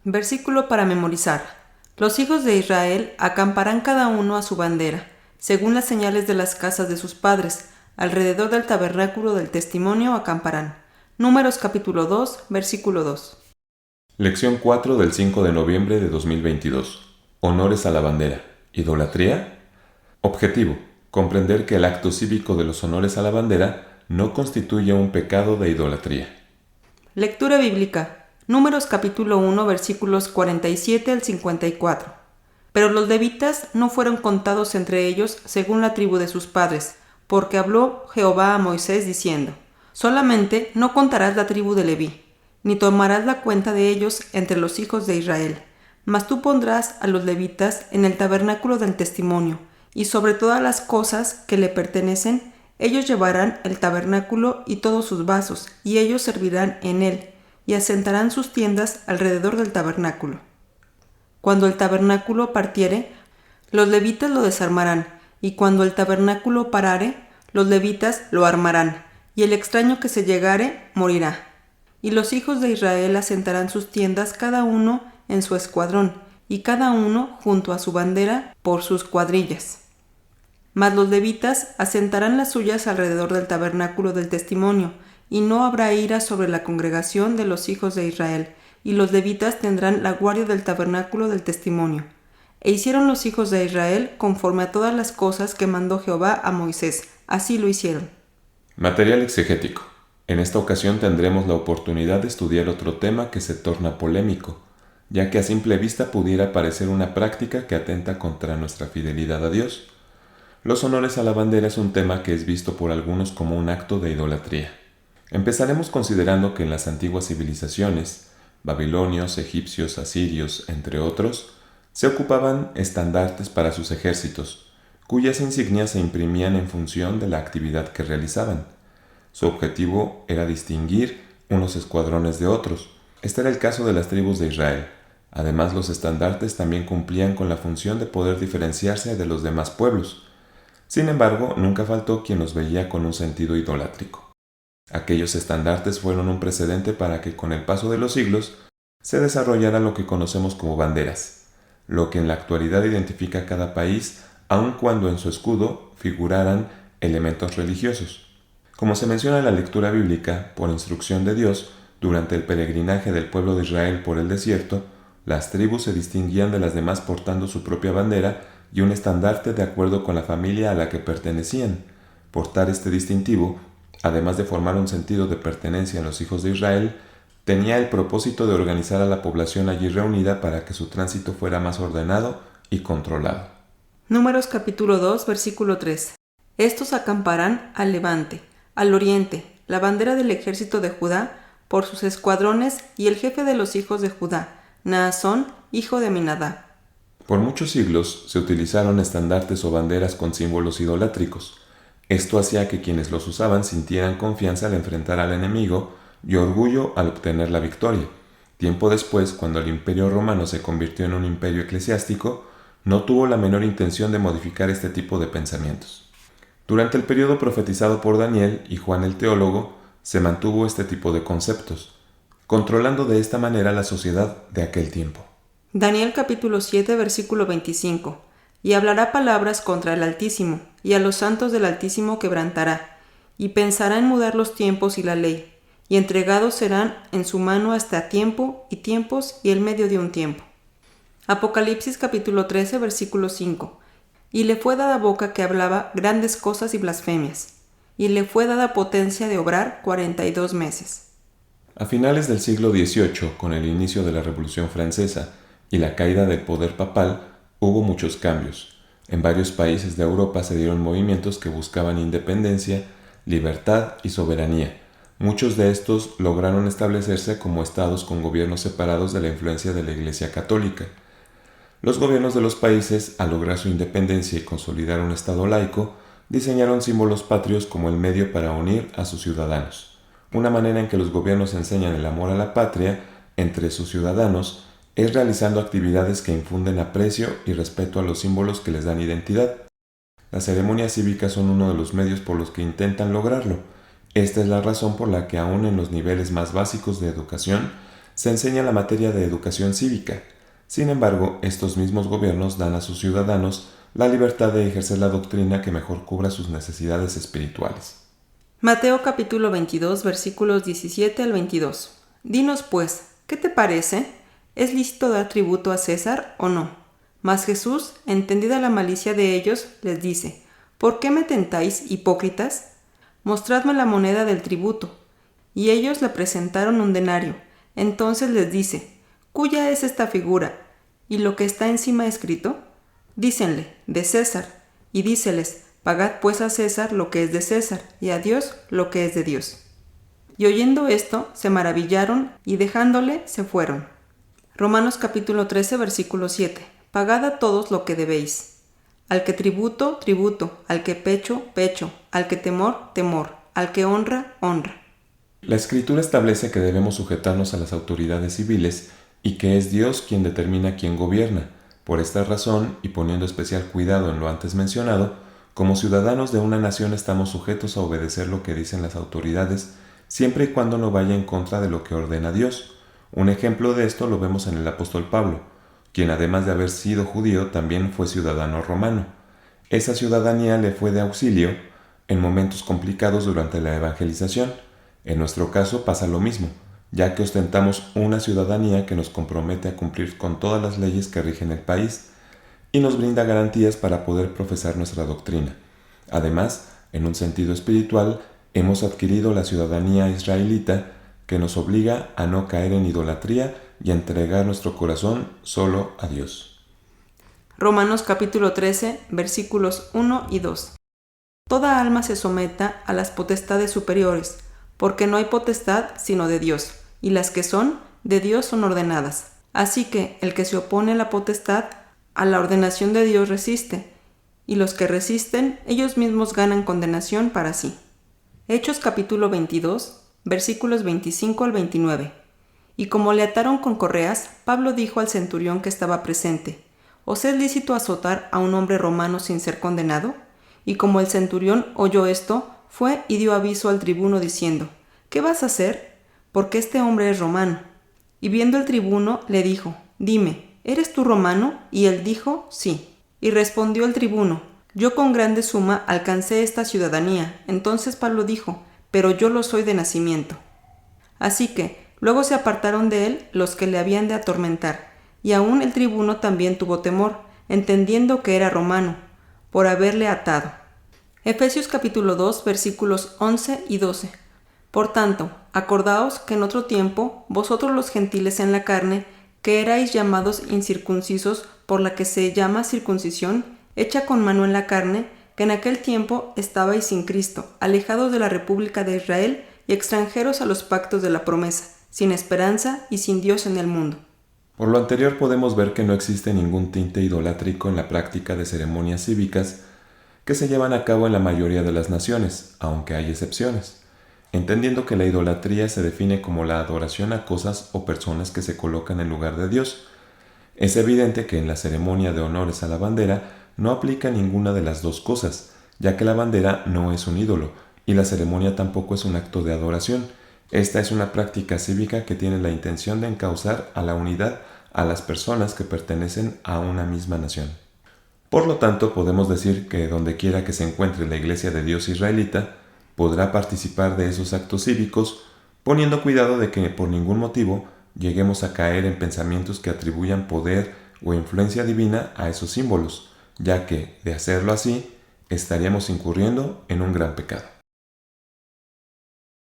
Versículo para memorizar. Los hijos de Israel acamparán cada uno a su bandera, según las señales de las casas de sus padres. Alrededor del tabernáculo del testimonio acamparán. Números capítulo 2, versículo 2. Lección 4 del 5 de noviembre de 2022. Honores a la bandera. ¿Idolatría? Objetivo: comprender que el acto cívico de los honores a la bandera no constituye un pecado de idolatría. Lectura bíblica. Números capítulo 1, versículos 47 al 54. Pero los levitas no fueron contados entre ellos según la tribu de sus padres, porque habló Jehová a Moisés diciendo: solamente no contarás la tribu de Leví, ni tomarás la cuenta de ellos entre los hijos de Israel. Mas tú pondrás a los levitas en el tabernáculo del testimonio, y sobre todas las cosas que le pertenecen, ellos llevarán el tabernáculo y todos sus vasos, y ellos servirán en él, y asentarán sus tiendas alrededor del tabernáculo. Cuando el tabernáculo partiere, los levitas lo desarmarán, y cuando el tabernáculo parare, los levitas lo armarán, y el extraño que se llegare morirá. Y los hijos de Israel asentarán sus tiendas cada uno en su escuadrón, y cada uno junto a su bandera por sus cuadrillas. Mas los levitas asentarán las suyas alrededor del tabernáculo del testimonio, y no habrá ira sobre la congregación de los hijos de Israel, y los levitas tendrán la guardia del tabernáculo del testimonio. E hicieron los hijos de Israel conforme a todas las cosas que mandó Jehová a Moisés, así lo hicieron. Material exegético. En esta ocasión tendremos la oportunidad de estudiar otro tema que se torna polémico, ya que a simple vista pudiera parecer una práctica que atenta contra nuestra fidelidad a Dios. Los honores a la bandera es un tema que es visto por algunos como un acto de idolatría. Empezaremos considerando que en las antiguas civilizaciones, babilonios, egipcios, asirios, entre otros, se ocupaban estandartes para sus ejércitos, cuyas insignias se imprimían en función de la actividad que realizaban. Su objetivo era distinguir unos escuadrones de otros. Este era el caso de las tribus de Israel. Además, los estandartes también cumplían con la función de poder diferenciarse de los demás pueblos. Sin embargo, nunca faltó quien los veía con un sentido idolátrico. Aquellos estandartes fueron un precedente para que con el paso de los siglos se desarrollara lo que conocemos como banderas, lo que en la actualidad identifica a cada país, aun cuando en su escudo figuraran elementos religiosos. Como se menciona en la lectura bíblica, por instrucción de Dios, durante el peregrinaje del pueblo de Israel por el desierto, las tribus se distinguían de las demás portando su propia bandera y un estandarte de acuerdo con la familia a la que pertenecían. Portar este distintivo, además de formar un sentido de pertenencia en los hijos de Israel, tenía el propósito de organizar a la población allí reunida para que su tránsito fuera más ordenado y controlado. Números capítulo 2, versículo 3. Estos acamparán al levante, al oriente, la bandera del ejército de Judá, por sus escuadrones, y el jefe de los hijos de Judá, Naasón, hijo de Aminadab. Por muchos siglos se utilizaron estandartes o banderas con símbolos idolátricos. Esto hacía que quienes los usaban sintieran confianza al enfrentar al enemigo y orgullo al obtener la victoria. Tiempo después, cuando el Imperio Romano se convirtió en un imperio eclesiástico, no tuvo la menor intención de modificar este tipo de pensamientos. Durante el periodo profetizado por Daniel y Juan el teólogo, se mantuvo este tipo de conceptos, controlando de esta manera la sociedad de aquel tiempo. Daniel capítulo 7, versículo 25. Y hablará palabras contra el Altísimo, y a los santos del Altísimo quebrantará, y pensará en mudar los tiempos y la ley, y entregados serán en su mano hasta tiempo y tiempos y el medio de un tiempo. Apocalipsis capítulo 13, versículo 5. Y le fue dada boca que hablaba grandes cosas y blasfemias, y le fue dada potencia de obrar 42 meses. A finales del siglo XVIII, con el inicio de la Revolución Francesa y la caída del poder papal, hubo muchos cambios. En varios países de Europa se dieron movimientos que buscaban independencia, libertad y soberanía. Muchos de estos lograron establecerse como estados con gobiernos separados de la influencia de la Iglesia Católica. Los gobiernos de los países, al lograr su independencia y consolidar un estado laico, diseñaron símbolos patrios como el medio para unir a sus ciudadanos. Una manera en que los gobiernos enseñan el amor a la patria entre sus ciudadanos es realizando actividades que infunden aprecio y respeto a los símbolos que les dan identidad. Las ceremonias cívicas son uno de los medios por los que intentan lograrlo. Esta es la razón por la que aún en los niveles más básicos de educación se enseña la materia de educación cívica. Sin embargo, estos mismos gobiernos dan a sus ciudadanos la libertad de ejercer la doctrina que mejor cubra sus necesidades espirituales. Mateo capítulo 22, versículos 17 al 22. Dinos pues, ¿qué te parece? ¿Es lícito dar tributo a César o no? Mas Jesús, entendida la malicia de ellos, les dice: ¿Por qué me tentáis, hipócritas? Mostradme la moneda del tributo. Y ellos le presentaron un denario. Entonces les dice: ¿Cuya es esta figura? ¿Y lo que está encima escrito? Dícenle: de César. Y díceles: Pagad pues a César lo que es de César, y a Dios lo que es de Dios. Y oyendo esto, se maravillaron, y dejándole, se fueron. Romanos capítulo 13, versículo 7. Pagad a todos lo que debéis. Al que tributo, tributo; al que pecho, pecho; al que temor, temor; al que honra, honra. La Escritura establece que debemos sujetarnos a las autoridades civiles y que es Dios quien determina quién gobierna. Por esta razón, y poniendo especial cuidado en lo antes mencionado, como ciudadanos de una nación estamos sujetos a obedecer lo que dicen las autoridades, siempre y cuando no vaya en contra de lo que ordena Dios. Un ejemplo de esto lo vemos en el apóstol Pablo, quien además de haber sido judío también fue ciudadano romano. Esa ciudadanía le fue de auxilio en momentos complicados durante la evangelización. En nuestro caso pasa lo mismo, ya que ostentamos una ciudadanía que nos compromete a cumplir con todas las leyes que rigen el país y nos brinda garantías para poder profesar nuestra doctrina. Además, en un sentido espiritual, hemos adquirido la ciudadanía israelita que nos obliga a no caer en idolatría y a entregar nuestro corazón solo a Dios. Romanos capítulo 13, versículos 1 y 2. Toda alma se someta a las potestades superiores, porque no hay potestad sino de Dios, y las que son, de Dios son ordenadas. Así que el que se opone a la potestad, a la ordenación de Dios resiste, y los que resisten, ellos mismos ganan condenación para sí. Hechos capítulo 22, versículos 25 al 29. Y como le ataron con correas, Pablo dijo al centurión que estaba presente: ¿Os es lícito azotar a un hombre romano sin ser condenado? Y como el centurión oyó esto, fue y dio aviso al tribuno diciendo: ¿Qué vas a hacer? Porque este hombre es romano. Y viendo el tribuno, le dijo: Dime, ¿eres tú romano? Y él dijo: Sí. Y respondió el tribuno: Yo con grande suma alcancé esta ciudadanía. Entonces Pablo dijo: Pero yo lo soy de nacimiento. Así que luego se apartaron de él los que le habían de atormentar, y aún el tribuno también tuvo temor, entendiendo que era romano, por haberle atado. Efesios capítulo 2, versículos 11 y 12. Por tanto, acordaos que en otro tiempo, vosotros los gentiles en la carne, que erais llamados incircuncisos por la que se llama circuncisión, hecha con mano en la carne, que en aquel tiempo estabais sin Cristo, alejados de la república de Israel y extranjeros a los pactos de la promesa, sin esperanza y sin Dios en el mundo. Por lo anterior podemos ver que no existe ningún tinte idolátrico en la práctica de ceremonias cívicas que se llevan a cabo en la mayoría de las naciones, aunque hay excepciones, entendiendo que la idolatría se define como la adoración a cosas o personas que se colocan en lugar de Dios. Es evidente que en la ceremonia de honores a la bandera no aplica ninguna de las dos cosas, ya que la bandera no es un ídolo y la ceremonia tampoco es un acto de adoración. Esta es una práctica cívica que tiene la intención de encauzar a la unidad a las personas que pertenecen a una misma nación. Por lo tanto, podemos decir que donde quiera que se encuentre la Iglesia de Dios israelita, podrá participar de esos actos cívicos, poniendo cuidado de que por ningún motivo lleguemos a caer en pensamientos que atribuyan poder o influencia divina a esos símbolos, ya que, de hacerlo así, estaríamos incurriendo en un gran pecado.